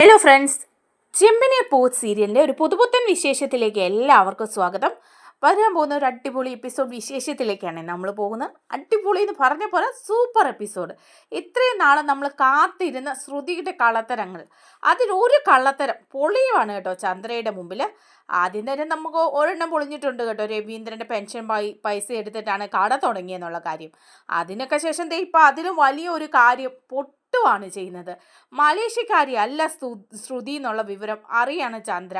Hello friends, ചെമ്പിനെ പോത്ത് സീരിയലിൻ്റെ ഒരു പുതുപുത്തൻ വിശേഷത്തിലേക്ക് എല്ലാവർക്കും സ്വാഗതം. വരാൻ പോകുന്ന ഒരു അടിപൊളി എപ്പിസോഡ് വിശേഷത്തിലേക്കാണ് നമ്മൾ പോകുന്നത്. അടിപൊളി എന്ന് പറഞ്ഞ പോലെ സൂപ്പർ എപ്പിസോഡ്. ഇത്രയും നാളെ നമ്മൾ കാത്തിരുന്ന ശ്രുതിയുടെ കള്ളത്തരങ്ങൾ, അതിലൊരു കള്ളത്തരം പൊളിയുവാണ് കേട്ടോ ചന്ദ്രയുടെ മുമ്പിൽ. ആദ്യം തന്നെ നമുക്ക് ഒരെണ്ണം പൊളിഞ്ഞിട്ടുണ്ട് കേട്ടോ. രവീന്ദ്രൻ്റെ പെൻഷൻ പൈസ എടുത്തിട്ടാണ് കട തുടങ്ങിയെന്നുള്ള കാര്യം. അതിനൊക്കെ ശേഷം ഇപ്പം അതിലും വലിയൊരു കാര്യം ാണ് ചെയ്യുന്നത്. മലേഷ്യക്കാരി അല്ല ശ്രുതി എന്നുള്ള വിവരം അറിയാണ് ചന്ദ്ര.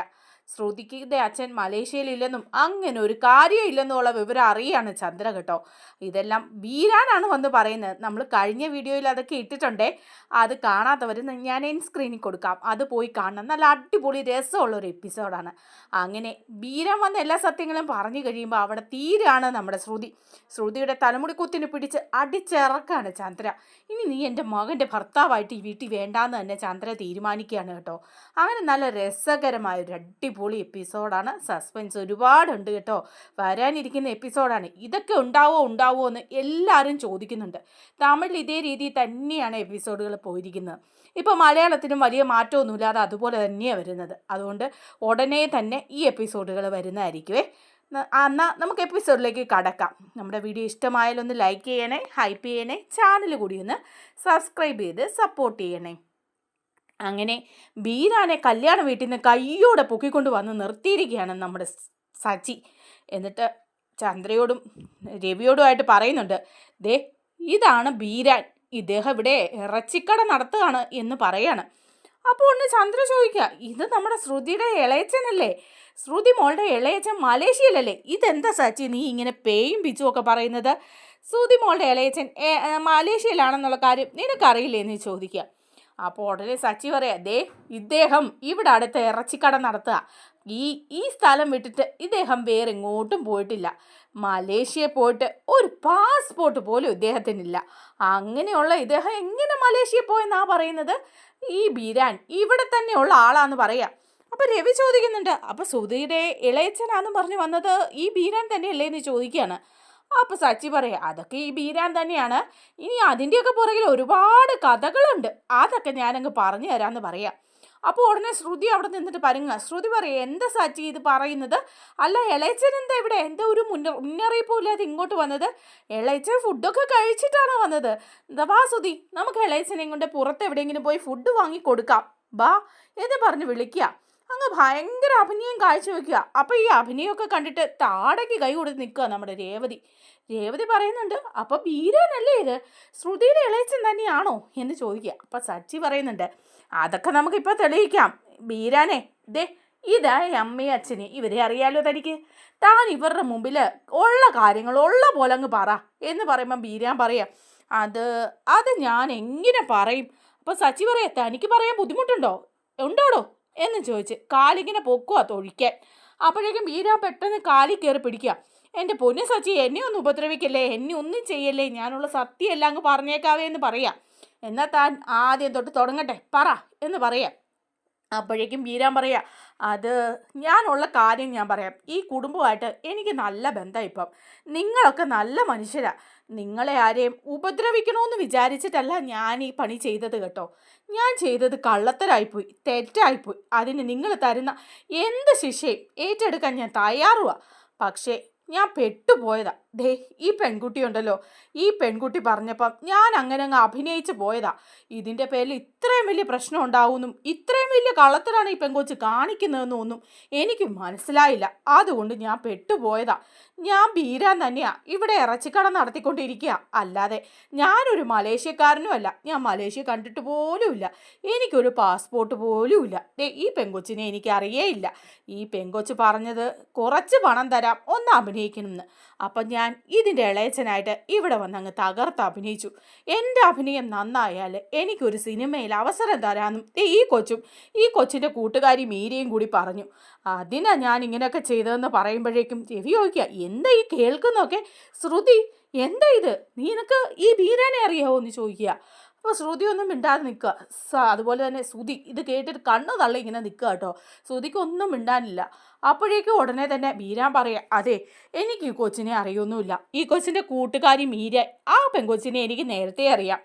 ശ്രുതിയുടെ അച്ഛൻ മലേഷ്യയിലില്ലെന്നും അങ്ങനെ ഒരു കാര്യമില്ലെന്നുള്ള വിവരം അറിയാണ് ചന്ദ്ര കേട്ടോ. ഇതെല്ലാം വീരാനാണ് വന്ന് പറയുന്നത്. നമ്മൾ കഴിഞ്ഞ വീഡിയോയിൽ അതൊക്കെ ഇട്ടിട്ടുണ്ടേ, അത് കാണാത്തവർ ഞാൻ എൻ സ്ക്രീനിൽ കൊടുക്കാം, അത് പോയി കാണണം. നല്ല അടിപൊളി രസമുള്ളൊരു എപ്പിസോഡാണ്. അങ്ങനെ വീരാൻ വന്ന എല്ലാ സത്യങ്ങളും പറഞ്ഞു കഴിയുമ്പോൾ അവിടെ തീരാണ് നമ്മുടെ ശ്രുതിയുടെ തലമുടി കുത്തിന് പിടിച്ച് അടിച്ചിറക്കാണ് ചന്ദ്ര. ഇനി നീ എൻ്റെ മകൻ്റെ ഭർത്താവായിട്ട് ഈ വീട്ടിൽ വേണ്ടാന്ന് തന്നെ ചന്ദ്ര തീരുമാനിക്കുകയാണ് കേട്ടോ. അങ്ങനെ നല്ല രസകരമായൊരു അടിപൊളി എപ്പിസോഡാണ്. സസ്പെൻസ് ഒരുപാടുണ്ട് കേട്ടോ. വരാനിരിക്കുന്ന എപ്പിസോഡാണ്. ഇതൊക്കെ ഉണ്ടാവുമോ എന്ന് എല്ലാവരും ചോദിക്കുന്നുണ്ട്. തമിഴിൽ ഇതേ രീതിയിൽ തന്നെയാണ് എപ്പിസോഡുകൾ പോയിരിക്കുന്നത്. ഇപ്പോൾ മലയാളത്തിനും വലിയ മാറ്റമൊന്നുമില്ലാതെ അതുപോലെ തന്നെയാണ് വരുന്നത്. അതുകൊണ്ട് ഉടനെ തന്നെ ഈ എപ്പിസോഡുകൾ വരുന്നതായിരിക്കുമേ. എന്നാൽ നമുക്ക് എപ്പിസോഡിലേക്ക് കടക്കാം. നമ്മുടെ വീഡിയോ ഇഷ്ടമായാലൊന്ന് ലൈക്ക് ചെയ്യണേ, ഹൈപ്പ് ചെയ്യണേ, ചാനൽ കൂടി ഒന്ന് സബ്സ്ക്രൈബ് ചെയ്ത് സപ്പോർട്ട് ചെയ്യണേ. അങ്ങനെ വീരാനെ കല്യാണ വീട്ടിൽ നിന്ന് കയ്യോടെ പൊക്കിക്കൊണ്ട് വന്ന് നിർത്തിയിരിക്കുകയാണ് നമ്മുടെ സച്ചി. എന്നിട്ട് ചന്ദ്രയോടും രവിയോടുമായിട്ട് പറയുന്നുണ്ട്, ദേ ഇതാണ് വീരാൻ, ഇദ്ദേഹം ഇവിടെ ഇറച്ചിക്കട നടത്തുകയാണ് എന്ന് പറയാണ്. അപ്പോൾ ഒന്ന് ചന്ദ്ര ചോദിക്കുക, ഇത് നമ്മുടെ ശ്രുതിയുടെ ഇളയച്ചനല്ലേ? ശ്രുതി മോളുടെ ഇളയച്ചൻ മലേഷ്യയിലല്ലേ? ഇതെന്താ സച്ചി നീ ഇങ്ങനെ പേയും പിച്ചും ഒക്കെ പറയുന്നത്? ശ്രുതി മോളുടെ ഇളയച്ചൻ മലേഷ്യയിലാണെന്നുള്ള കാര്യം നിനക്കറിയില്ലേ എന്ന് ചോദിക്കുക. അപ്പോൾ ഉടനെ സച്ചി പറയാം, ദേ ഇദ്ദേഹം ഇവിടെ അടുത്ത് ഇറച്ചിക്കട നടത്തുക. ഈ സ്ഥലം വിട്ടിട്ട് ഇദ്ദേഹം വേറെ എങ്ങോട്ടും പോയിട്ടില്ല. മലേഷ്യയിൽ പോയിട്ട് ഒരു പാസ്പോർട്ട് പോലും ഇദ്ദേഹത്തിനില്ല. അങ്ങനെയുള്ള ഇദ്ദേഹം എങ്ങനെ മലേഷ്യയിൽ പോയെന്നാ പറയുന്നത്? ഈ ബീരാൻ ഇവിടെ തന്നെയുള്ള ആളാന്ന് പറയാം. അപ്പോൾ രവി ചോദിക്കുന്നുണ്ട്, അപ്പോൾ ശ്രുതിയുടെ ഇളയച്ചനാന്നും പറഞ്ഞു വന്നത് ഈ ബീരാൻ തന്നെയല്ലേ എന്ന് ചോദിക്കുകയാണ്. അപ്പോൾ സച്ചി പറയാം, അതൊക്കെ ഈ ബീരാൻ തന്നെയാണ്. ഇനി അതിൻ്റെയൊക്കെ പുറകിൽ ഒരുപാട് കഥകളുണ്ട്, അതൊക്കെ ഞാനങ്ങ് പറഞ്ഞു തരാമെന്ന് പറയാം. അപ്പോൾ ഉടനെ ശ്രുതി അവിടെ നിന്നിട്ട് പരുങ്ങ. ശ്രുതി പറയാം, എന്താ സച്ചി ഇത് പറയുന്നത്? അല്ല ഇളയച്ചൻ എന്താ ഇവിടെ എന്താ ഒരു മുന്നറിയിപ്പും ഇല്ലാതെ ഇങ്ങോട്ട് വന്നത്? ഇളയച്ചൻ ഫുഡൊക്കെ കഴിച്ചിട്ടാണോ വന്നത്? എന്താ വാ ശ്രുതി, നമുക്ക് ഇളയച്ചനെ കൊണ്ട് പുറത്ത് എവിടെയെങ്കിലും പോയി ഫുഡ് വാങ്ങി കൊടുക്കാം ബാ എന്ന് പറഞ്ഞ് വിളിക്കുക. അങ്ങ് ഭയങ്കര അഭിനയം കാഴ്ചവെക്കുക. അപ്പോൾ ഈ അഭിനയമൊക്കെ കണ്ടിട്ട് താടയ്ക്ക് കൈ കൊടുത്ത് നിൽക്കുക നമ്മുടെ രേവതി പറയുന്നുണ്ട്, അപ്പോൾ ബീരാനല്ലേ ഇത്? ശ്രുതിയുടെ ഇളയച്ചൻ തന്നെയാണോ എന്ന് ചോദിക്കുക. അപ്പോൾ സച്ചി പറയുന്നുണ്ട്, അതൊക്കെ നമുക്കിപ്പോൾ തെളിയിക്കാം. ബീരാനെ ദേ ഇതാ അമ്മയും അച്ഛനെ, ഇവരെ അറിയാലോ തനിക്ക്. താൻ ഇവരുടെ മുമ്പിൽ ഉള്ള കാര്യങ്ങൾ ഉള്ള പോലെ അങ്ങ് പറ എന്ന് പറയുമ്പം ബീരാൻ പറയാം, അത് ഞാൻ എങ്ങനെ പറയും? അപ്പോൾ സച്ചി പറയാം, തനിക്ക് പറയാൻ ബുദ്ധിമുട്ടുണ്ടോ ഉണ്ടോടോ എന്ന് ചോദിച്ച് കാലിങ്ങനെ പൊക്കുക തൊഴിക്കാൻ. അപ്പോഴേക്കും ബീരാൻ പെട്ടെന്ന് കാലിൽ കയറി പിടിക്കുക. എൻ്റെ പൊന്നു സച്ചി, എന്നെ ഒന്ന് ഉപദ്രവിക്കല്ലേ, എന്നെ ഒന്നും ചെയ്യല്ലേ, ഞാനുള്ള സത്യമെല്ലാം അങ്ങ് പറഞ്ഞേക്കാവേ എന്ന് പറയാം. എന്നാൽ താൻ ആദ്യം തൊട്ട് തുടങ്ങട്ടെ, പറ എന്ന് പറയാം. അപ്പോഴേക്കും ബീരാൻ പറയാം, അത് ഞാനുള്ള കാര്യം ഞാൻ പറയാം. ഈ കുടുംബമായിട്ട് എനിക്ക് നല്ല ബന്ധമാണ്. ഇപ്പം നിങ്ങളൊക്കെ നല്ല മനുഷ്യരാ. നിങ്ങളെ ആരെയും ഉപദ്രവിക്കണമെന്ന് വിചാരിച്ചിട്ടല്ല ഞാൻ ഈ പണി ചെയ്തത് കേട്ടോ. ഞാൻ ചെയ്തത് കള്ളത്തരായിപ്പോയി, തെറ്റായിപ്പോയി. അതിന് നിങ്ങൾ തരുന്ന എന്ത് ശിക്ഷയും ഏറ്റെടുക്കാൻ ഞാൻ തയ്യാറുമാണ്. പക്ഷേ ഞാൻ പെട്ടുപോയതാ. ദേ ഈ പെൺകുട്ടി ഉണ്ടല്ലോ, ഈ പെൺകുട്ടി പറഞ്ഞപ്പം ഞാൻ അങ്ങനെ അങ്ങ് അഭിനയിച്ച് പോയതാ. ഇതിൻ്റെ പേരിൽ ഇത്രയും വലിയ പ്രശ്നം ഉണ്ടാവുമെന്നും ഇത്രയും വലിയ കള്ളത്തരാണ് ഈ പെൺകൊച്ച് കാണിക്കുന്നതെന്നും ഒന്നും എനിക്ക് മനസ്സിലായില്ല. അതുകൊണ്ട് ഞാൻ പെട്ടുപോയതാ. ഞാൻ ബീരാൻ തന്നെയാ ഇവിടെ ഇറച്ചിക്കട നടത്തിക്കൊണ്ടിരിക്കുക. അല്ലാതെ ഞാനൊരു മലേഷ്യക്കാരനും അല്ല. ഞാൻ മലേഷ്യ കണ്ടിട്ട് പോലുമില്ല. എനിക്കൊരു പാസ്പോർട്ട് പോലുമില്ല. ദേ ഈ പെൺകൊച്ചിനെ എനിക്കറിയേയില്ല. ഈ പെൺകൊച്ച് പറഞ്ഞത് കുറച്ച് പണം തരാം ഒന്ന് അഭിനയിക്കണമെന്ന്. അപ്പം ഞാൻ ഇതിൻ്റെ ഇളയച്ചനായിട്ട് ഇവിടെ വന്ന് അങ്ങ് തകർത്ത് അഭിനയിച്ചു. എൻ്റെ അഭിനയം നന്നായാൽ എനിക്കൊരു സിനിമയിൽ അവസരം തരാമെന്നും ഈ കൊച്ചിൻ്റെ കൂട്ടുകാരി മീരയും കൂടി പറഞ്ഞു. അതിനാ ഞാൻ ഇങ്ങനെയൊക്കെ ചെയ്തതെന്ന് പറയുമ്പോഴേക്കും രവി ചോദിക്കുക, എന്താ ഈ കേൾക്കുന്നൊക്കെ? ശ്രുതി എന്താ ഇത്? നിനക്ക് ഈ ബീരാനെ അറിയാമോ എന്ന് ചോദിക്കുക. അപ്പോൾ ശ്രുതി ഒന്നും മിണ്ടാതെ നിൽക്കുക. അതുപോലെ തന്നെ ശ്രുതി ഇത് കേട്ടിട്ട് കണ്ണു തള്ളി ഇങ്ങനെ നിൽക്കുക കേട്ടോ. ശ്രുതിക്കൊന്നും മിണ്ടാനില്ല. അപ്പോഴേക്കും ഉടനെ തന്നെ ബീരാൻ പറയാം, അതെ എനിക്ക് ഈ കൊച്ചിനെ അറിയൊന്നുമില്ല. ഈ കൊച്ചിൻ്റെ കൂട്ടുകാരി മീര, ആ പെൺകൊച്ചിനെ എനിക്ക് നേരത്തെ അറിയാം.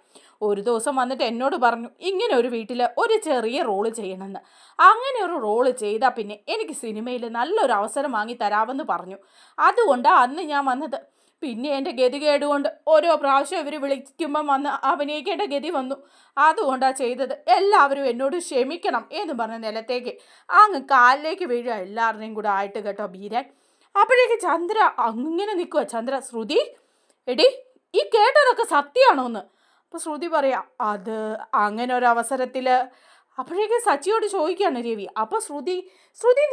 ഒരു ദിവസം വന്നിട്ട് എന്നോട് പറഞ്ഞു ഇങ്ങനെ ഒരു വീട്ടിൽ ഒരു ചെറിയ റോള് ചെയ്യണമെന്ന്. അങ്ങനെ ഒരു റോള് ചെയ്താൽ പിന്നെ എനിക്ക് സിനിമയിൽ നല്ലൊരു അവസരം വാങ്ങി തരാമെന്ന് പറഞ്ഞു. അതുകൊണ്ടാണ് അന്ന് ഞാൻ വന്നത്. പിന്നെ എൻ്റെ ഗതികേട് കൊണ്ട് ഓരോ പ്രാവശ്യം ഇവർ വിളിക്കുമ്പം വന്ന് അഭിനയിക്കേണ്ട ഗതി വന്നു. അതുകൊണ്ടാണ് ചെയ്തത്. എല്ലാവരും എന്നോട് ക്ഷമിക്കണം എന്ന് പറഞ്ഞ നിലത്തേക്ക് അങ്ങ് കാലിലേക്ക് വീഴുക എല്ലാവരുടെയും കൂടെ ആയിട്ട് കേട്ടോ ബീരാൻ. അപ്പോഴേക്ക് ചന്ദ്ര അങ്ങനെ നിൽക്കുക. ചന്ദ്ര, ശ്രുതി എടി ഈ കേട്ടതൊക്കെ സത്യമാണോന്ന്. അപ്പോൾ ശ്രുതി പറയാം അത് അങ്ങനെ ഒരു അവസരത്തിൽ. അപ്പോഴേക്കും സച്ചിയോട് ചോദിക്കുകയാണ് രവി. അപ്പോൾ ശ്രുതി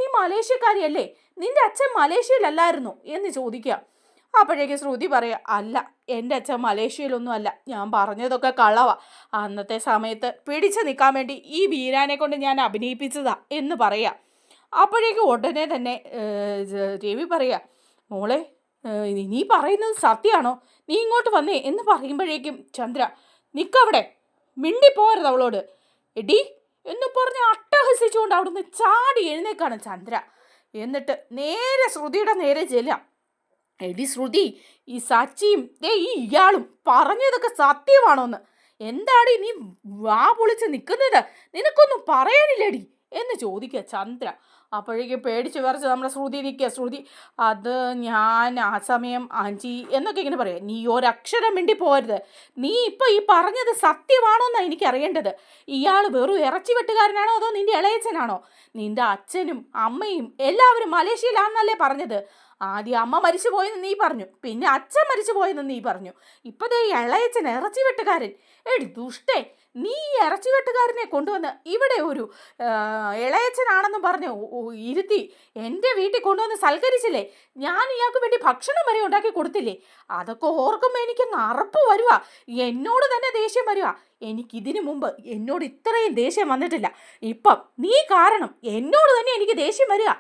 നീ മലേഷ്യക്കാരിയല്ലേ, നിന്റെ അച്ഛൻ മലേഷ്യയിലല്ലായിരുന്നു എന്ന് ചോദിക്കുക. അപ്പോഴേക്കും ശ്രുതി പറയാം അല്ല, എൻ്റെ അച്ഛൻ മലേഷ്യയിലൊന്നും അല്ല, ഞാൻ പറഞ്ഞതൊക്കെ കള്ളവാ. അന്നത്തെ സമയത്ത് പിടിച്ചു നിൽക്കാൻ വേണ്ടി ഈ ബീരാനെ കൊണ്ട് ഞാൻ അഭിനയിപ്പിച്ചതാ എന്ന് പറയാം. അപ്പോഴേക്കും ഉടനെ തന്നെ രവി പറയാ മോളെ നീ പറയുന്നത് സത്യമാണോ, നീ ഇങ്ങോട്ട് വന്നേ എന്ന് പറയുമ്പോഴേക്കും ചന്ദ്ര നിൽക്കവിടെ, മിണ്ടിപ്പോരുത് അവളോട് എടി എന്ന് പറഞ്ഞ് അട്ടഹസിച്ചുകൊണ്ട് അവിടുന്ന് ചാടി എഴുന്നേക്കാണ് ചന്ദ്ര. എന്നിട്ട് നേരെ ശ്രുതിയുടെ നേരെ ചെല്ലാം. എടി ശ്രുതി, ഈ സച്ചിയും ഈ ഇയാളും പറഞ്ഞതൊക്കെ സത്യമാണോന്ന്, എന്താടി നീ വാ പൊളിച്ച് നിൽക്കുന്നത്, നിനക്കൊന്നും പറയാനില്ലടി എന്ന് ചോദിക്കുക ചന്ദ്ര. അപ്പോഴേക്കും പേടിച്ച് വിറച്ച് നമ്മുടെ ശ്രുതി നിൽക്കുക. ശ്രുതി അത് ഞാൻ ആ സമയം ആൻറ്റി എന്നൊക്കെ ഇങ്ങനെ പറയാം. നീ ഒരക്ഷരം മിണ്ടി പോരുത്, നീ ഇപ്പോൾ ഈ പറഞ്ഞത് സത്യമാണോന്നാണ് എനിക്കറിയേണ്ടത്. ഇയാൾ വെറും ഇറച്ചി വെട്ടുകാരനാണോ അതോ നിൻ്റെ ഇളയച്ചനാണോ? നിൻ്റെ അച്ഛനും അമ്മയും എല്ലാവരും മലേഷ്യയിലാണെന്നല്ലേ പറഞ്ഞത്? ആദ്യം അമ്മ മരിച്ചു പോയെന്ന് നീ പറഞ്ഞു, പിന്നെ അച്ഛൻ മരിച്ചു പോയെന്ന് നീ പറഞ്ഞു, ഇപ്പതേ ഇളയച്ചൻ ഇറച്ചി വെട്ടുകാരൻ. എടി ദുഷ്ടേ, നീ ഇറച്ചി വെട്ടുകാരനെ കൊണ്ടുവന്ന് ഇവിടെ ഒരു ഇളയച്ചനാണെന്ന് പറഞ്ഞ് ഇരുത്തി എൻ്റെ വീട്ടിൽ കൊണ്ടുവന്ന് സൽക്കരിച്ചില്ലേ? ഞാൻ ഇയാൾക്ക് വേണ്ടി ഭക്ഷണം വരെ ഉണ്ടാക്കി കൊടുത്തില്ലേ? അതൊക്കെ ഓർക്കുമ്പോൾ എനിക്ക് അറപ്പ് വരുക, എന്നോട് തന്നെ ദേഷ്യം വരുക. എനിക്കിതിനു മുമ്പ് എന്നോട് ഇത്രയും ദേഷ്യം വന്നിട്ടില്ല, ഇപ്പം നീ കാരണം എന്നോട് തന്നെ എനിക്ക് ദേഷ്യം വരിക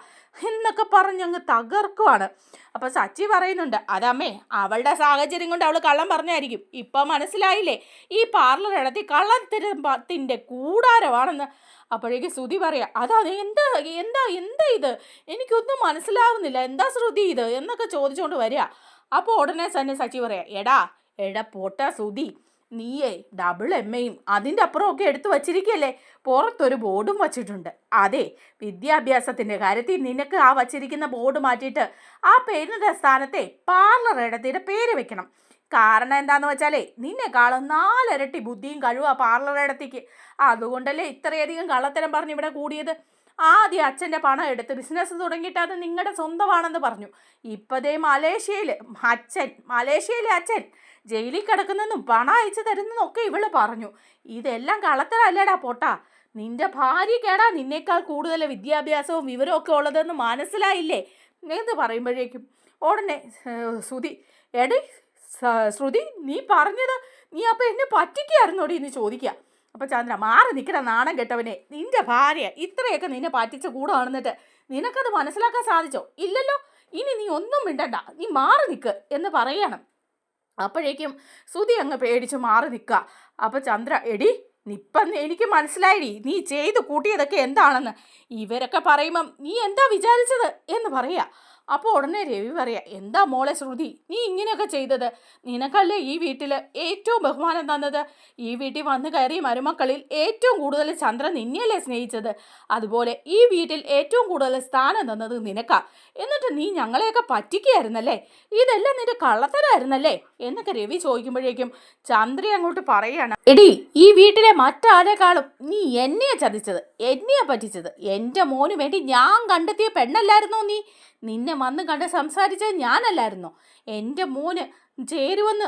എന്നൊക്കെ പറഞ്ഞങ്ങ് തകർക്കുവാണ്. അപ്പം സച്ചി പറയുന്നുണ്ട് അതമ്മേ അവളുടെ സാഹചര്യം കൊണ്ട് അവൾ കള്ളം പറഞ്ഞായിരിക്കും, ഇപ്പം മനസ്സിലായില്ലേ ഈ പാർലർ ഇടത്തി കള്ളത്തിൻ്റെ കൂടാരമാണെന്ന്. അപ്പോഴേക്ക് ശ്രുതി പറയാം അതാ എന്താ എന്താ എന്താ ഇത്, എനിക്കൊന്നും മനസ്സിലാവുന്നില്ല, എന്താ ശ്രുതി ഇത് എന്നൊക്കെ ചോദിച്ചുകൊണ്ട് വരിക. അപ്പോൾ ഉടനെ തന്നെ സച്ചി പറയാം എടാ പോട്ട ശ്രുതി, നീയേ MA അതിൻ്റെ അപ്പുറമൊക്കെ എടുത്തു വച്ചിരിക്കുകയല്ലേ, പുറത്തൊരു ബോർഡും വച്ചിട്ടുണ്ട്. അതെ, വിദ്യാഭ്യാസത്തിൻ്റെ കാര്യത്തിൽ നിനക്ക് ആ വച്ചിരിക്കുന്ന ബോർഡ് മാറ്റിയിട്ട് ആ പേരിൻ്റെ സ്ഥാനത്തെ പാർലർ ഇടത്തിയുടെ പേര് വെക്കണം. കാരണം എന്താണെന്ന് വെച്ചാലേ നിന്നെക്കാളും 4 ഇരട്ടി ബുദ്ധിയും കഴിവാ പാർലർ ഇടത്തേക്ക്. അതുകൊണ്ടല്ലേ ഇത്രയധികം കള്ളത്തരം പറഞ്ഞ് ഇവിടെ കൂടിയത്. ആദ്യം അച്ഛൻ്റെ പണം എടുത്ത് ബിസിനസ് തുടങ്ങിയിട്ട് അത് നിങ്ങളുടെ സ്വന്തമാണെന്ന് പറഞ്ഞു. ഇപ്പതേ മലേഷ്യയിലെ അച്ഛൻ ജയിലിൽ കിടക്കുന്നെന്നും പണം അയച്ചു തരുന്നെന്നും ഒക്കെ ഇവള് പറഞ്ഞു. ഇതെല്ലാം കള്ളത്തരല്ലേടാ പൊട്ടാ, നിന്റെ ഭാര്യയ്ക്കേടാ നിന്നേക്കാൾ കൂടുതൽ വിദ്യാഭ്യാസവും വിവരവും ഒക്കെ ഉള്ളതെന്ന് മനസ്സിലായില്ലേ എന്ന് പറയുമ്പോഴേക്കും ഉടനെ ശ്രുതി നീ പറഞ്ഞത് നീ അപ്പം എന്നെ പറ്റിക്കായിരുന്നോടി എന്ന് ചോദിക്കുക. അപ്പം ചന്ദ്ര മാറി നിൽക്കണ നാണം കെട്ടവനെ, നിന്റെ ഭാര്യ ഇത്രയൊക്കെ നിന്നെ പറ്റിച്ച കൂടെ കാണുന്നിട്ട് നിനക്കത് മനസ്സിലാക്കാൻ സാധിച്ചോ? ഇല്ലല്ലോ, ഇനി നീ ഒന്നും മിണ്ടണ്ട, നീ മാറി നിൽക്ക് എന്ന് പറയണം. അപ്പോഴേക്കും ശ്രുതി അങ്ങ് പേടിച്ച് മാറി നിൽക്കുക. അപ്പോൾ ചന്ദ്ര ഇപ്പം എനിക്ക് മനസ്സിലായി നീ ചെയ്തു കൂട്ടിയതൊക്കെ എന്താണെന്ന്. ഇവരൊക്കെ പറയുമ്പം നീ എന്താ വിചാരിച്ചത് എന്ന് പറയുക. അപ്പോൾ ഉടനെ രവി പറയാം എന്താ മോളെ ശ്രുതി നീ ഇങ്ങനെയൊക്കെ ചെയ്തത്, നിനക്കല്ലേ ഈ വീട്ടിൽ ഏറ്റവും ബഹുമാനം തന്നത്, ഈ വീട്ടിൽ വന്നു കയറിയ മരുമക്കളിൽ ഏറ്റവും കൂടുതൽ ചന്ദ്രൻ നിന്നെയല്ലേ സ്നേഹിച്ചത്, അതുപോലെ ഈ വീട്ടിൽ ഏറ്റവും കൂടുതൽ സ്ഥാനം തന്നത് നിനക്കാ, എന്നിട്ട് നീ ഞങ്ങളെയൊക്കെ പറ്റിക്കുകയായിരുന്നല്ലേ, ഇതെല്ലാം നിന്റെ കള്ളത്തരായിരുന്നല്ലേ എന്നൊക്കെ രവി ചോദിക്കുമ്പോഴേക്കും ചന്ദ്ര അങ്ങോട്ട് പറയുകയാണ് ഈ വീട്ടിലെ മറ്റാരെക്കാളും നീ എന്നെയാ ചതിച്ചത്, എന്നെയാ പറ്റിച്ചത്, എൻ്റെ മോന് വേണ്ടി ഞാൻ കണ്ടെത്തിയ പെണ്ണല്ലായിരുന്നോ നീ, നിന്നെ വന്ന് കണ്ട് സംസാരിച്ചത് ഞാനല്ലായിരുന്നോ, എൻ്റെ മോന് ചേരുവെന്ന്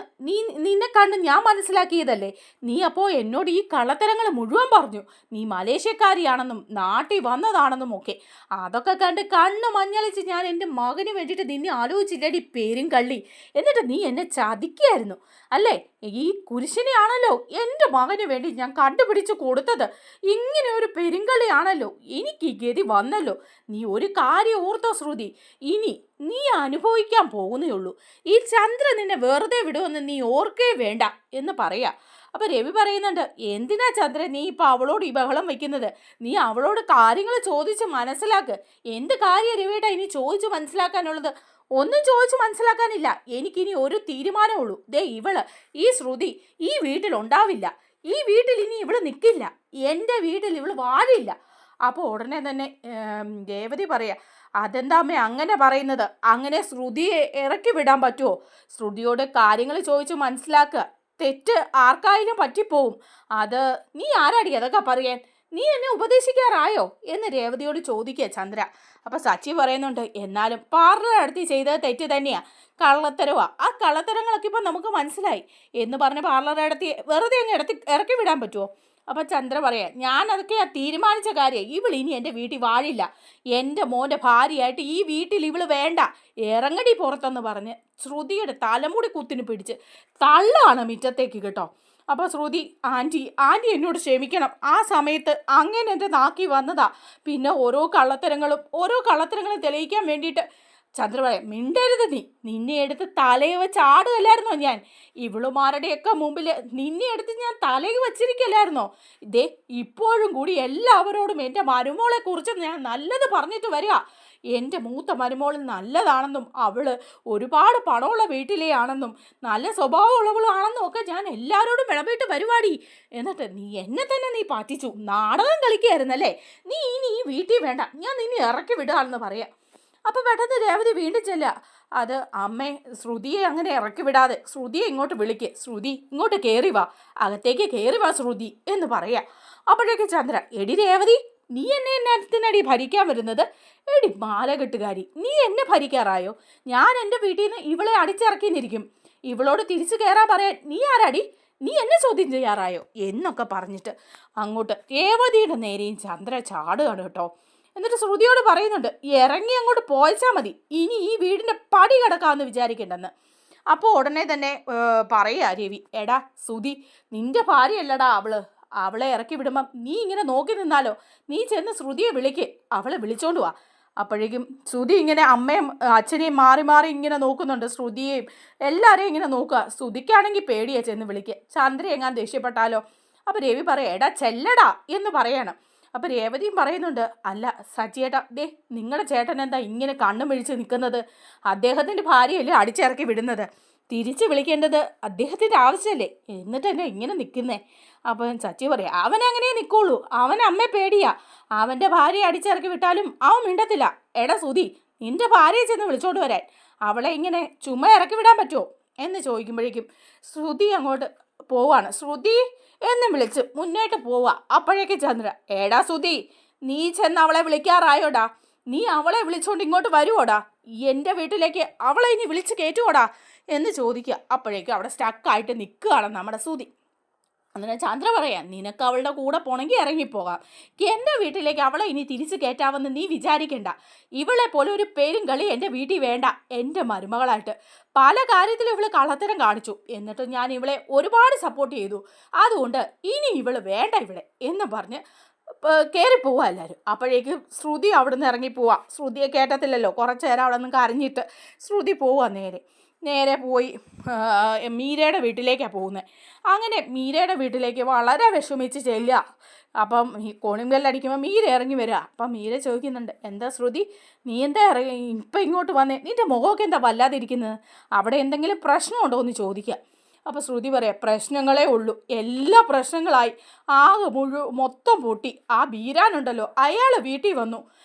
നിന്നെ കണ്ട് ഞാൻ മനസ്സിലാക്കിയതല്ലേ, നീ അപ്പോൾ എന്നോട് ഈ കള്ളത്തരങ്ങൾ മുഴുവൻ പറഞ്ഞു, നീ മലേഷ്യക്കാരിയാണെന്നും നാട്ടിൽ വന്നതാണെന്നും ഒക്കെ. അതൊക്കെ കണ്ട് കണ്ണ് മഞ്ഞളിച്ച് ഞാൻ എൻ്റെ മകന് വേണ്ടിയിട്ട് നിന്നെ ആലോചിച്ചില്ലടി പേരും കള്ളി, എന്നിട്ട് നീ എന്നെ ചതിക്കുകയായിരുന്നു അല്ലേ, ഈ കുരിശിനെയാണല്ലോ എൻ്റെ മകന് വേണ്ടി ഞാൻ കണ്ടുപിടിച്ച് കൊടുത്തത്, ഇങ്ങനെ ഒരു പെരുങ്കളിയാണല്ലോ എനിക്ക് ഈ ഗതി വന്നല്ലോ. നീ ഒരു കാര്യം ഓർത്തോ ശ്രുതി, ഇനി നീ അനുഭവിക്കാൻ പോകുന്നേ ഉള്ളൂ, ഈ ചന്ദ്ര നിന്നെ വെറുതെ വിടുമെന്ന് നീ ഓർക്കേ വേണ്ട എന്ന് പറയാ. അപ്പം രവി പറയുന്നുണ്ട് എന്തിനാ ചന്ദ്രൻ നീ ഇപ്പം അവളോട് ഈ ബഹളം വയ്ക്കുന്നത്, നീ അവളോട് കാര്യങ്ങൾ ചോദിച്ച് മനസ്സിലാക്ക്. എന്ത് കാര്യം രവിയേട്ടാ ഇനി ചോദിച്ച് മനസ്സിലാക്കാനുള്ളത്, ഒന്നും ചോദിച്ച് മനസ്സിലാക്കാനില്ല, എനിക്കിനി ഒരു തീരുമാനമുള്ളൂ, ദേ ഇവള് ഈ ശ്രുതി ഈ വീട്ടിലുണ്ടാവില്ല, ഈ വീട്ടിൽ ഇനി ഇവള് നിൽക്കില്ല, എൻ്റെ വീട്ടിൽ ഇവള് വാഴില്ല. അപ്പോൾ ഉടനെ തന്നെ രേവതി പറയാ, അതെന്താ അമ്മേ അങ്ങനെ പറയുന്നത്? അങ്ങനെ ശ്രുതിയെ ഇറക്കി വിടാൻ പറ്റുമോ? ശ്രുതിയോട് കാര്യങ്ങൾ ചോദിച്ച് മനസ്സിലാക്കുക. തെറ്റ് ആർക്കായാലും പറ്റിപ്പോവും. അത് നീ ആരാടി അതൊക്കെ പറയാൻ? നീ എന്നെ ഉപദേശിക്കാറായോ എന്ന് രേവതിയോട് ചോദിക്കുക ചന്ദ്ര. അപ്പം സച്ചി പറയുന്നുണ്ട്, എന്നാലും പാർലർ നടത്തി ചെയ്തത് തെറ്റ് തന്നെയാ, കള്ളത്തരവാ. ആ കള്ളത്തരങ്ങളൊക്കെ ഇപ്പം നമുക്ക് മനസ്സിലായി എന്ന് പറഞ്ഞ് പാർലർ നടത്തി വെറുതെ അങ്ങ് ഇറക്കി വിടാൻ പറ്റുമോ? അപ്പം ചന്ദ്ര പറയാം, ഞാൻ അതൊക്കെ തീരുമാനിച്ച കാര്യം. ഇവൾ ഇനി എൻ്റെ വീട്ടിൽ വാഴില്ല. എൻ്റെ മോൻ്റെ ഭാര്യയായിട്ട് ഈ വീട്ടിൽ ഇവള് വേണ്ട, ഇറങ്ങടി പുറത്തെന്ന് പറഞ്ഞ് ശ്രുതിയുടെ തലമുടി കുത്തിന് പിടിച്ച് തള്ളാണ് മുറ്റത്തേക്ക് കേട്ടോ. അപ്പോൾ ശ്രുതി, ആൻറ്റി എന്നോട് ക്ഷമിക്കണം, ആ സമയത്ത് അങ്ങനെ എൻ്റെ നാക്കി വന്നതാ. പിന്നെ ഓരോ കള്ളത്തരങ്ങളും തെളിയിക്കാൻ വേണ്ടിയിട്ട്. ചന്ദ്ര പറയാം, മിണ്ടരുത്, നിന്നെ എടുത്ത് തലയിൽ വെച്ച് ആടുകയല്ലായിരുന്നോ ഞാൻ? ഇവളുമാരുടെയൊക്കെ മുമ്പിൽ നിന്നെ എടുത്ത് ഞാൻ തലയിൽ വച്ചിരിക്കല്ലായിരുന്നോ? ഇതേ ഇപ്പോഴും കൂടി എല്ലാവരോടും എൻ്റെ മരുമോളെ കുറിച്ച് ഞാൻ നല്ലത് പറഞ്ഞിട്ട് വരിക. എൻ്റെ മൂത്ത മരുമോൾ നല്ലതാണെന്നും അവൾ ഒരുപാട് പണമുള്ള വീട്ടിലെയാണെന്നും നല്ല സ്വഭാവമുള്ളവളാണെന്നും ഒക്കെ ഞാൻ എല്ലാവരോടും വിളമ്പിട്ട് വരുവാടി. എന്നിട്ട് എന്നെ തന്നെ പറ്റിച്ചു, നാടകം കളിക്കുകയായിരുന്നല്ലേ? നീ ഇനി ഈ വീട്ടിൽ വേണ്ട, ഞാൻ നിന്നെ ഇറക്കി വിടുകയാണെന്ന് പറയാം. അപ്പോൾ പെട്ടെന്ന് രേവതി വീണ്ടും ചെല്ലുക. അത് അമ്മേ, ശ്രുതിയെ അങ്ങനെ ഇറക്കി വിടാതെ ശ്രുതിയെ ഇങ്ങോട്ട് വിളിക്ക്, ശ്രുതി ഇങ്ങോട്ട് കയറി വാ, അകത്തേക്ക് കയറി വാ ശ്രുതി എന്ന് പറയാം. അപ്പോഴേക്ക് ചന്ദ്ര, എടി രേവതി, നീ എന്നെ എന്നത്തിനടി ഭരിക്കാൻ വരുന്നത്? എടി മാലകെട്ടുകാരി, നീ എന്നെ ഭരിക്കാറായോ? ഞാൻ എൻ്റെ വീട്ടിൽ നിന്ന് ഇവളെ അടിച്ചിറക്കിന്നിരിക്കും. ഇവളോട് തിരിച്ചു കയറാൻ പറയാൻ നീ ആരാടി? നീ എന്നെ ചോദ്യം ചെയ്യാറായോ എന്നൊക്കെ പറഞ്ഞിട്ട് അങ്ങോട്ട് രേവതിയുടെ നേരെയും ചന്ദ്ര ചാടുകയാണ് കേട്ടോ. എന്നിട്ട് ശ്രുതിയോട് പറയുന്നുണ്ട്, ഇറങ്ങി അങ്ങോട്ട് പോയച്ചാൽ മതി, ഇനി ഈ വീടിൻ്റെ പടി കിടക്കാമെന്ന് വിചാരിക്കേണ്ടെന്ന്. അപ്പോൾ ഉടനെ തന്നെ പറയുക രവി, എടാ ശ്രുതി, നിൻ്റെ ഭാര്യയല്ലടാ അവളെ ഇറക്കി വിടുമ്പം നീ ഇങ്ങനെ നോക്കി നിന്നാലോ? നീ ചെന്ന് ശ്രുതിയെ വിളിക്ക്, അവളെ വിളിച്ചോണ്ട് വാ. അപ്പോഴേക്കും ശ്രുതി ഇങ്ങനെ അമ്മയും അച്ഛനെയും മാറി മാറി ഇങ്ങനെ നോക്കുന്നുണ്ട്, ശ്രുതിയെയും എല്ലാവരെയും ഇങ്ങനെ നോക്കുക. ശ്രുതിക്കാണെങ്കിൽ പേടിയാ ചെന്ന് വിളിക്കുക, ചന്ദ്ര എങ്ങാൻ ദേഷ്യപ്പെട്ടാലോ. അപ്പോൾ രവി പറയാം, എടാ ചെല്ലടാ എന്ന് പറയണം. അപ്പോൾ രേവതിയും പറയുന്നുണ്ട്, അല്ല സച്ചിയേട്ടാ, നിങ്ങളുടെ ചേട്ടൻ എന്താ ഇങ്ങനെ കണ്ണും മിഴിച്ച് നിൽക്കുന്നത്? അദ്ദേഹത്തിൻ്റെ ഭാര്യയല്ലേ അടിച്ചിറക്കി വിടുന്നത്, തിരിച്ച് വിളിക്കേണ്ടത് അദ്ദേഹത്തിൻ്റെ ആവശ്യമല്ലേ, എന്നിട്ട് എന്നെ ഇങ്ങനെ നിൽക്കുന്നേ? അപ്പം സച്ചി പറയാം, അവനങ്ങനെ നിൽക്കുള്ളൂ, അവൻ അമ്മയെ പേടിയാ, അവൻ്റെ ഭാര്യയെ അടിച്ചിറക്കി വിട്ടാലും അവൻ മിണ്ടത്തില്ല. എടാ ശ്രുതി, നിൻ്റെ ഭാര്യയെ ചെന്ന് വിളിച്ചോണ്ട് വരാൻ, അവളെ ഇങ്ങനെ ചുമ്മാ ഇറക്കി വിടാൻ പറ്റുമോ എന്ന് ചോദിക്കുമ്പോഴേക്കും ശ്രുതി അങ്ങോട്ട് പോവാണ്. ശ്രുതി എന്ന് വിളിച്ച് മുന്നോട്ട് പോവുക. അപ്പോഴേക്ക് ചന്ദ്ര, എടാ ശ്രുതി, നീ ചെന്ന് അവളെ വിളിക്കാറായോടാ? നീ അവളെ വിളിച്ചുകൊണ്ട് ഇങ്ങോട്ട് വരുവോടാ? എൻ്റെ വീട്ടിലേക്ക് അവളെ ഇനി വിളിച്ച് കയറ്റുവോടാ എന്ന് ചോദിക്കുക. അപ്പോഴേക്കും അവിടെ സ്റ്റക്കായിട്ട് നിൽക്കുകയാണ് നമ്മുടെ ശ്രുതി. അന്നേരം ചന്ദ്ര പറയാം, നിനക്ക് അവളുടെ കൂടെ പോണെങ്കിൽ ഇറങ്ങിപ്പോകാം, എൻ്റെ വീട്ടിലേക്ക് അവളെ ഇനി തിരിച്ച് കയറ്റാമെന്ന് നീ വിചാരിക്കണ്ട. ഇവളെ പോലെ ഒരു പേരും കളി എൻ്റെ വീട്ടിൽ വേണ്ട. എൻ്റെ മരുമകളായിട്ട് പല കാര്യത്തിലും ഇവള് കള്ളത്തരം കാണിച്ചു, എന്നിട്ട് ഞാൻ ഇവളെ ഒരുപാട് സപ്പോർട്ട് ചെയ്തു, അതുകൊണ്ട് ഇനി ഇവള് വേണ്ട ഇവിടെ എന്ന് പറഞ്ഞ് കയറി പോവുക എല്ലാവരും. അപ്പോഴേക്കും ശ്രുതി അവിടെ നിന്ന് ഇറങ്ങിപ്പോവുക. ശ്രുതിയെ കേട്ടത്തില്ലല്ലോ, കുറച്ച് നേരം അവിടെ നിന്ന് കരഞ്ഞിട്ട് ശ്രുതി പോവുക. നേരെ പോയി മീരയുടെ വീട്ടിലേക്കാണ് പോകുന്നത്. അങ്ങനെ മീരയുടെ വീട്ടിലേക്ക് വളരെ വിഷമിച്ച് ചെല്ലുക. അപ്പം ഈ കോണിങ്കല്ലടിക്കുമ്പോൾ മീര ഇറങ്ങി വരിക. അപ്പം മീര ചോദിക്കുന്നുണ്ട്, എന്താ ശ്രുതി, നീ എന്താ ഇപ്പം ഇങ്ങോട്ട് വന്നേ? നിൻ്റെ മുഖമൊക്കെ എന്താ വല്ലാതിരിക്കുന്നത്? അവിടെ എന്തെങ്കിലും പ്രശ്നമുണ്ടോ എന്ന് ചോദിക്കുക. അപ്പോൾ ശ്രുതി പറയാം, പ്രശ്നങ്ങളേ ഉള്ളൂ, എല്ലാ പ്രശ്നങ്ങളായി, ആകെ മൊത്തം പൊട്ടി. ആ ബീരാനുണ്ടല്ലോ, അയാൾ വീട്ടിൽ വന്നു.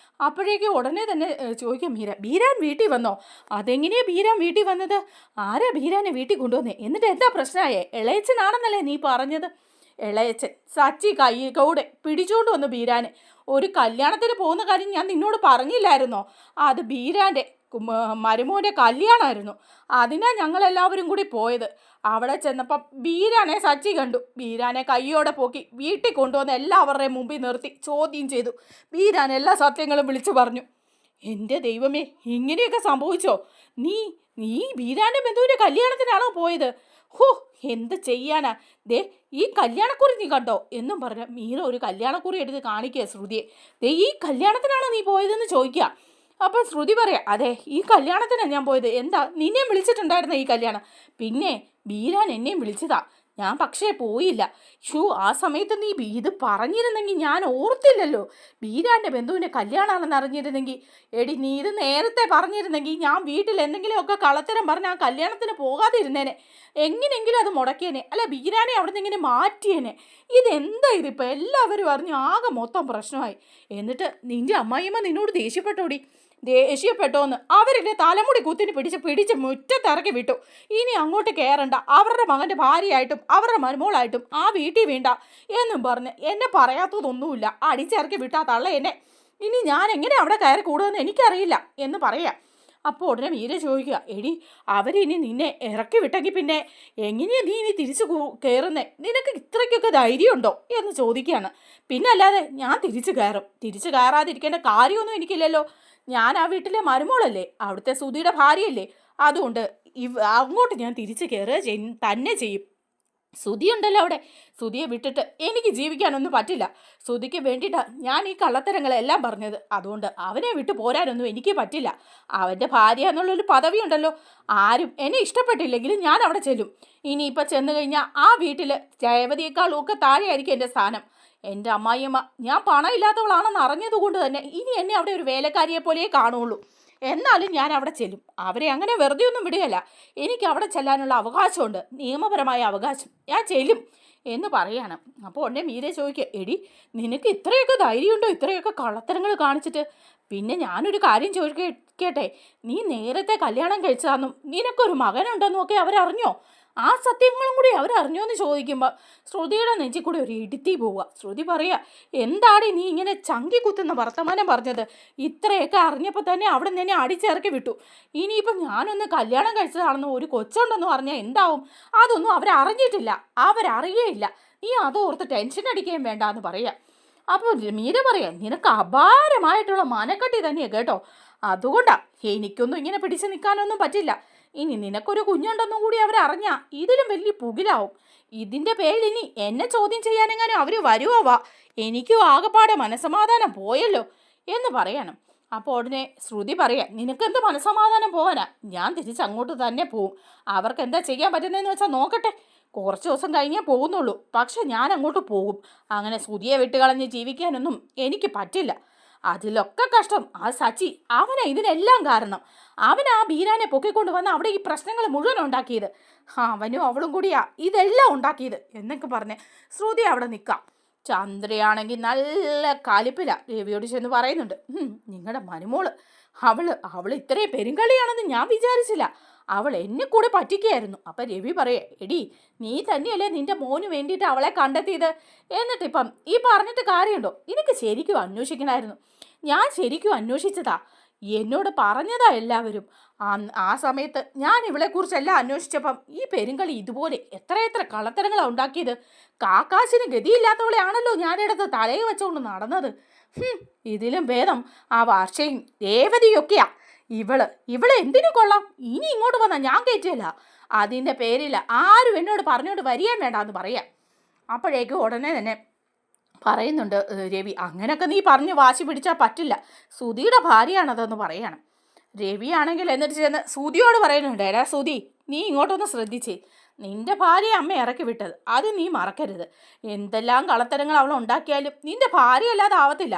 അപ്പോഴേക്കും ഉടനെ തന്നെ ചോദിക്കാം ബീരാൻ വീട്ടിൽ വന്നോ? അതെങ്ങനെയാണ് ബീരാൻ വീട്ടിൽ വന്നത്? ആരാ ബീരാനെ വീട്ടിൽ കൊണ്ടുവന്നേ? എന്നിട്ട് എന്താ പ്രശ്നമായേ? ഇളയച്ചനാണെന്നല്ലേ നീ പറഞ്ഞത്? ഇളയച്ചൻ സച്ചി കൂടെ പിടിച്ചുകൊണ്ട് വന്നു ബീരാന്. ഒരു കല്യാണത്തിന് പോകുന്ന കാര്യം ഞാൻ നിന്നോട് പറഞ്ഞില്ലായിരുന്നോ? അത് ബീരാൻ്റെ മരുമോൻ്റെ കല്യാണമായിരുന്നു, അതിനാ ഞങ്ങളെല്ലാവരും കൂടി പോയത്. അവിടെ ചെന്നപ്പം ബീരാനെ സച്ചി കണ്ടു. ബീരാനെ കയ്യോടെ പോക്കി വീട്ടിൽ കൊണ്ടുവന്ന് എല്ലാവരുടെയും മുമ്പിൽ നിർത്തി ചോദ്യം ചെയ്തു. ബീരാൻ എല്ലാ സത്യങ്ങളും വിളിച്ചു പറഞ്ഞു. എൻ്റെ ദൈവമേ, ഇങ്ങനെയൊക്കെ സംഭവിച്ചോ? നീ ബീരാൻ്റെ ബന്ധുവിൻ്റെ കല്യാണത്തിനാണോ പോയത്? ഹോ, എന്ത് ചെയ്യാനാ? ഈ കല്യാണക്കുറി നീ കണ്ടോ എന്നും പറഞ്ഞ മീര ഒരു കല്യാണക്കുറി എടുത്ത് കാണിക്കുക ശ്രുതിയെ. ഈ കല്യാണത്തിനാണോ നീ പോയതെന്ന് ചോദിക്കുക. അപ്പം ശ്രുതി പറയാം, അതെ, ഈ കല്യാണത്തിനാണ് ഞാൻ പോയത്. എന്താ, നിന്നെയും വിളിച്ചിട്ടുണ്ടായിരുന്ന ഈ കല്യാണം? പിന്നെ ബീരാൻ എന്നെയും വിളിച്ചതാ. ഞാൻ പക്ഷേ പോയില്ല. ആ സമയത്ത് നീ ഇത് പറഞ്ഞിരുന്നെങ്കിൽ ഞാൻ ഓർത്തില്ലല്ലോ. ബീരാൻ്റെ ബന്ധുവിൻ്റെ കല്യാണമാണെന്ന് അറിഞ്ഞിരുന്നെങ്കിൽ. എടി നീ ഇത് നേരത്തെ പറഞ്ഞിരുന്നെങ്കിൽ ഞാൻ വീട്ടിൽ എന്തെങ്കിലുമൊക്കെ കള്ളത്തരം പറഞ്ഞ് ആ കല്യാണത്തിന് പോകാതിരുന്നേനെ. എങ്ങനെയെങ്കിലും അത് മുടക്കിയേനെ. അല്ല, ബീരാനെ അവിടെ നിന്ന് ഇങ്ങനെ മാറ്റിയേനെ. ഇതെന്താ ഇതിപ്പോൾ? എല്ലാവരും അറിഞ്ഞു, ആകെ മൊത്തം പ്രശ്നമായി. എന്നിട്ട് നിൻ്റെ അമ്മായിയമ്മ നിന്നോട് ദേഷ്യപ്പെട്ടോന്ന് അവരുടെ തലമുടി കുത്തിന് പിടിച്ച് മുറ്റത്തിറക്കി വിട്ടു. ഇനി അങ്ങോട്ട് കയറണ്ട, അവരുടെ മകൻ്റെ ഭാര്യയായിട്ടും അവരുടെ മരുമോളായിട്ടും ആ വീട്ടിൽ വീണ്ട എന്നും പറഞ്ഞ് എന്നെ പറയാത്തതൊന്നുമില്ല. അടിച്ചിറക്കി വിട്ടാ തള്ള എന്നെ. ഇനി ഞാൻ എങ്ങനെ അവിടെ കയറി കൂടുമെന്ന് എനിക്കറിയില്ല എന്ന് പറയാം. അപ്പോൾ ഉടനെ മീര ചോദിക്കുക, എടി അവരിനി നിന്നെ ഇറക്കി വിട്ടെങ്കിൽ പിന്നെ എങ്ങനെയാണ് നീ ഇനി തിരിച്ചു കയറുന്നേ? നിനക്ക് ഇത്രയ്ക്കൊക്കെ ധൈര്യമുണ്ടോ എന്ന് ചോദിക്കുകയാണ്. പിന്നല്ലാതെ ഞാൻ തിരിച്ചു കയറാതിരിക്കേണ്ട കാര്യമൊന്നും എനിക്കില്ലല്ലോ. ഞാൻ ആ വീട്ടിലെ മരുമോളല്ലേ, അവിടുത്തെ സുധിയുടെ ഭാര്യയല്ലേ. അതുകൊണ്ട് അങ്ങോട്ട് ഞാൻ തിരിച്ചു കയറുക തന്നെ ചെയ്യും. സുധി ഉണ്ടല്ലോ അവിടെ. സുധിയെ വിട്ടിട്ട് എനിക്ക് ജീവിക്കാനൊന്നും പറ്റില്ല. സുധിക്ക് വേണ്ടിയിട്ടാണ് ഞാൻ ഈ കള്ളത്തരങ്ങളെല്ലാം പറഞ്ഞത്. അതുകൊണ്ട് അവനെ വിട്ടു പോരാനൊന്നും എനിക്ക് പറ്റില്ല. അവൻ്റെ ഭാര്യ എന്നുള്ളൊരു പദവി ഉണ്ടല്ലോ. ആരും എന്നെ ഇഷ്ടപ്പെട്ടില്ലെങ്കിലും ഞാൻ അവിടെ ചെല്ലും. ഇനിയിപ്പോൾ ചെന്ന് കഴിഞ്ഞാൽ ആ വീട്ടിൽ രേവതിയേക്കാളും ഒക്കെ താഴെയായിരിക്കും എൻ്റെ സ്ഥാനം. എൻ്റെ അമ്മായിയമ്മ ഞാൻ പണമില്ലാത്തവളാണെന്ന് അറിഞ്ഞതുകൊണ്ട് തന്നെ ഇനി എന്നെ അവിടെ ഒരു വേലക്കാരിയെ പോലെയേ കാണുള്ളൂ. എന്നാലും ഞാൻ അവിടെ ചെല്ലും. അവരെ അങ്ങനെ വെറുതെ ഒന്നും വിടുകയല്ല. എനിക്ക് അവിടെ ചെല്ലാനുള്ള അവകാശമുണ്ട്, നിയമപരമായ അവകാശം. ഞാൻ ചെല്ലും എന്ന് പറയാണ്. അപ്പോൾ ഉടനെ മീര ചോദിക്കുക, എടി നിനക്ക് ഇത്രയൊക്കെ ധൈര്യമുണ്ടോ ഇത്രയൊക്കെ കള്ളത്തരങ്ങൾ കാണിച്ചിട്ട്? പിന്നെ ഞാനൊരു കാര്യം ചോദിക്കട്ടെ, നീ നേരത്തെ കല്യാണം കഴിച്ചതാണെന്നും നിനക്കൊരു മകനുണ്ടെന്നും ഒക്കെ അവരറിഞ്ഞോ? ആ സത്യങ്ങളും കൂടി അവരറിഞ്ഞോ എന്ന് ചോദിക്കുമ്പോൾ ശ്രുതിയുടെ നെഞ്ചിൽ കൂടി ഒരു ഇടുത്തി പോവുക. ശ്രുതി പറയുക, എന്താണ് നീ ഇങ്ങനെ ചങ്കി കുത്തുന്ന വർത്തമാനം പറഞ്ഞത്? ഇത്രയൊക്കെ അറിഞ്ഞപ്പോൾ തന്നെ അവിടെ നിന്നെ അടിച്ചിറക്കി വിട്ടു. ഇനിയിപ്പം ഞാനൊന്ന് കല്യാണം കഴിച്ചതാണെന്ന് ഒരു കൊച്ചുണ്ടെന്ന് പറഞ്ഞാൽ എന്താവും? അതൊന്നും അവരറിഞ്ഞിട്ടില്ല, അവരറിയേയില്ല. നീ അതോർത്ത് ടെൻഷൻ അടിക്കുകയും വേണ്ട എന്ന് പറയാം. അപ്പോൾ മീര പറയാം, നിനക്ക് അപാരമായിട്ടുള്ള മനക്കെട്ടി തന്നെയാണ് കേട്ടോ. അതുകൊണ്ടാണ് എനിക്കൊന്നും ഇങ്ങനെ പിടിച്ചു നിൽക്കാനൊന്നും പറ്റില്ല. ഇനി നിനക്കൊരു കുഞ്ഞുണ്ടെന്നും കൂടി അവരറിഞ്ഞാൽ ഇതിലും വലിയ പുകിലാവും. ഇതിൻ്റെ പേരിൽ ഇനി എന്നെ ചോദ്യം ചെയ്യാനെങ്ങാനും അവർ വരുവാ. എനിക്കും ആകെപ്പാടെ മനസ്സമാധാനം പോയല്ലോ എന്ന് പറയണം. അപ്പോൾ ഉടനെ ശ്രുതി പറയാം, നിനക്കെന്ത് മനസ്സമാധാനം പോകാനാ? ഞാൻ തിരിച്ചങ്ങോട്ട് തന്നെ പോവും. അവർക്ക് എന്താ ചെയ്യാൻ പറ്റുന്നതെന്ന് വെച്ചാൽ നോക്കട്ടെ. കുറച്ച് ദിവസം കഴിഞ്ഞേ പോകുന്നുള്ളൂ. പക്ഷെ ഞാൻ അങ്ങോട്ട് പോകും. അങ്ങനെ ശ്രുതിയെ വിട്ടുകളഞ്ഞ് ജീവിക്കാനൊന്നും എനിക്ക് പറ്റില്ല. അതിലൊക്കെ കഷ്ടം ആ സച്ചി. അവനെ ഇതിനെല്ലാം കാരണം. അവൻ ആ ബീരാനെ പൊക്കിക്കൊണ്ട് വന്ന് അവിടെ ഈ പ്രശ്നങ്ങൾ മുഴുവൻ ഉണ്ടാക്കിയത്. അവനും അവളും കൂടിയാ ഇതെല്ലാം ഉണ്ടാക്കിയത് എന്നൊക്കെ പറഞ്ഞ് ശ്രുതി അവിടെ നിൽക്കാം. ചന്ദ്രയാണെങ്കിൽ നല്ല കലിപ്പില രവിയോട് ചെന്ന് പറയുന്നുണ്ട്, നിങ്ങളുടെ മരുമോള് അവൾ ഇത്രയും പെരുങ്കളിയാണെന്ന് ഞാൻ വിചാരിച്ചില്ല. അവൾ എന്നെ കൂടെ പറ്റിക്കുകയായിരുന്നു. അപ്പം രവി പറയേ, എടി നീ തന്നെയല്ലേ നിൻ്റെ മോന് വേണ്ടിയിട്ട് അവളെ കണ്ടെത്തിയത്? എന്നിട്ടിപ്പം ഈ പറഞ്ഞിട്ട് കാര്യമുണ്ടോ? നിനക്ക് ശരിക്കും അന്വേഷിക്കണമായിരുന്നു. ഞാൻ ശരിക്കും അന്വേഷിച്ചതാ. എന്നോട് പറഞ്ഞതാ എല്ലാവരും. ആ സമയത്ത് ഞാൻ ഇവളെക്കുറിച്ചെല്ലാം അന്വേഷിച്ചപ്പം ഈ പെരുങ്കളി ഇതുപോലെ എത്ര കള്ളത്തരങ്ങളാണ് ഉണ്ടാക്കിയത്. കാക്കാശിന് ഗതിയില്ലാത്തവളെയാണല്ലോ ഞാനിടത്ത് തലയിൽ വെച്ചുകൊണ്ട് നടന്നത്. ഇതിലും ഭേദം ആ വർഷയും രേവതിയൊക്കെയാ. ഇവളെ എന്തിനു കൊള്ളാം? ഇനി ഇങ്ങോട്ട് വന്നാൽ ഞാൻ കയറ്റില്ല. അതിൻ്റെ പേരിൽ ആരും എന്നോട് പറഞ്ഞോണ്ട് വരികയും വേണ്ടാന്ന് പറയാം. അപ്പോഴേക്കും ഉടനെ തന്നെ പറയുന്നുണ്ട് രവി, അങ്ങനെയൊക്കെ നീ പറഞ്ഞ് വാശി പിടിച്ചാൽ പറ്റില്ല. സുധിയുടെ ഭാര്യയാണതെന്ന് പറയണം. രവിയാണെങ്കിൽ എന്നിട്ട് ചെന്ന് സുധിയോട് പറയുന്നുണ്ട്, എടാ സുധി, നീ ഇങ്ങോട്ടൊന്ന് ശ്രദ്ധിച്ചേ. നിന്റെ ഭാര്യ അമ്മ ഇറക്കി വിട്ടത് അത് നീ മറക്കരുത്. എന്തെല്ലാം കളത്തരങ്ങൾ അവൾ ഉണ്ടാക്കിയാലും നിന്റെ ഭാര്യ അല്ലാതെ ആവത്തില്ല.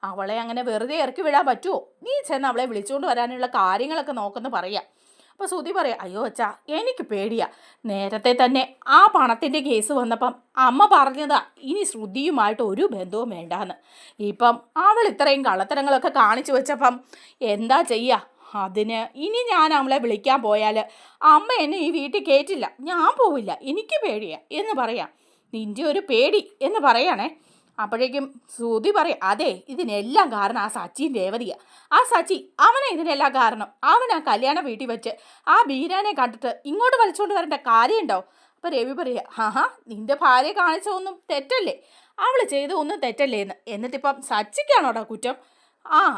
അവളെ അങ്ങനെ വെറുതെ ഇറക്കി വിടാൻ പറ്റുമോ? നീ ചെന്ന് അവളെ വിളിച്ചുകൊണ്ട് വരാനുള്ള കാര്യങ്ങളൊക്കെ നോക്കെന്ന് പറയാം. അപ്പോൾ സുധി പറയാം, അയ്യോ അച്ഛാ, എനിക്ക് പേടിയാ. നേരത്തെ തന്നെ ആ പണത്തിൻ്റെ കേസ് വന്നപ്പം അമ്മ പറഞ്ഞതാ ഇനി ശ്രുതിയുമായിട്ട് ഒരു ബന്ധവും വേണ്ടാന്ന്. ഇപ്പം അവൾ ഇത്രയും കള്ളത്തരങ്ങളൊക്കെ കാണിച്ചു വെച്ചപ്പം എന്താ ചെയ്യുക? അതിന് ഇനി ഞാൻ അവളെ വിളിക്കാൻ പോയാൽ അമ്മ എന്നെ ഈ വീട്ടിൽ കയറ്റില്ല. ഞാൻ പോവില്ല, എനിക്ക് പേടിയാ എന്ന് പറയാം. നിൻ്റെ ഒരു പേടി എന്ന് പറയണേ. അപ്പോഴേക്കും ശ്രുതി പറയും, അതെ, ഇതിനെല്ലാം കാരണം ആ സച്ചിൻ രേവതിയാ. ആ സച്ചി അവനെ ഇതിനെല്ലാം കാരണം. അവൻ ആ കല്യാണ വീട്ടിൽ വെച്ച് ആ ബീരാനെ കണ്ടിട്ട് ഇങ്ങോട്ട് വലിച്ചുകൊണ്ട് വരേണ്ട കാര്യമുണ്ടോ? അപ്പോൾ രവി പറയുക, നിന്റെ ഭാര്യ കാണിച്ചതൊന്നും തെറ്റല്ലേ, അവൾ ചെയ്തതൊന്നും തെറ്റല്ലേ എന്ന്. എന്നിട്ടിപ്പം സച്ചിക്കാണോടാ കുറ്റം?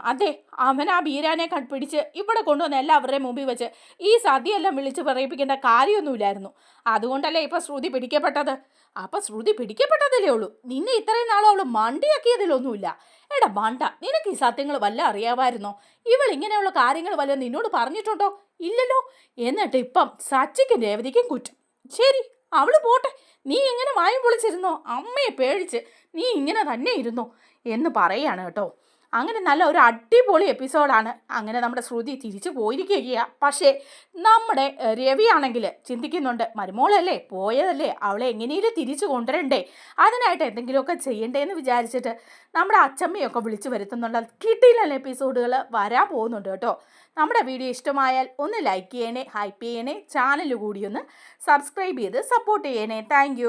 അതെ, അവൻ ആ ബീരാനെ പിടിച്ച് ഇവിടെ കൊണ്ടുവന്ന് എല്ലാവരുടെയും മുമ്പിൽ വെച്ച് ഈ സദ്യയെല്ലാം വിളിച്ച് പറയിപ്പിക്കേണ്ട കാര്യമൊന്നുമില്ലായിരുന്നു. അതുകൊണ്ടല്ലേ ഇപ്പം ശ്രുതി പിടിക്കപ്പെട്ടത്. അപ്പം ശ്രുതി പിടിക്കപ്പെട്ടതല്ലേ ഉള്ളൂ. നിന്നെ ഇത്രയും നാളും അവൾ മണ്ടിയാക്കിയതിലൊന്നുമില്ല. എടാ മണ്ട, നിനക്ക് ഈ സത്യങ്ങൾ വല്ല അറിയാമായിരുന്നോ? ഇവൾ ഇങ്ങനെയുള്ള കാര്യങ്ങൾ വല്ല നിന്നോട് പറഞ്ഞിട്ടുണ്ടോ? ഇല്ലല്ലോ. എന്നിട്ട് ഇപ്പം സച്ചിക്കും രേവതിക്കും കുറ്റം. ശരി, അവൾ പോട്ടെ, നീ ഇങ്ങനെ വായും പൊളിച്ചിരുന്നോ, അമ്മയെ പേടിച്ച് നീ ഇങ്ങനെ തന്നെ ഇരുന്നോ എന്ന് പറയുകയാണ് കേട്ടോ. അങ്ങനെ നല്ല ഒരു അടിപൊളി എപ്പിസോഡാണ്. അങ്ങനെ നമ്മുടെ ശ്രുതി തിരിച്ചു പോയിരിക്കുകയാണ്. പക്ഷേ നമ്മുടെ രവിയാണെങ്കിൽ ചിന്തിക്കുന്നുണ്ട്, മരുമോളല്ലേ പോയതല്ലേ, അവളെ എങ്ങനെയും തിരിച്ചു കൊണ്ടുവരണ്ടേ, അതിനായിട്ട് എന്തെങ്കിലുമൊക്കെ ചെയ്യണ്ടേ എന്ന് വിചാരിച്ചിട്ട് നമ്മുടെ അച്ചമ്മയൊക്കെ വിളിച്ചു വരുത്തുന്നുള്ള കിട്ടിയില്ല എപ്പിസോഡുകൾ വരാൻ പോകുന്നുണ്ട് കേട്ടോ. നമ്മുടെ വീഡിയോ ഇഷ്ടമായാൽ ഒന്ന് ലൈക്ക് ചെയ്യണേ, ഹൈപ്പ് ചെയ്യണേ, ചാനൽ കൂടി ഒന്ന് സബ്സ്ക്രൈബ് ചെയ്ത് സപ്പോർട്ട് ചെയ്യണേ. താങ്ക്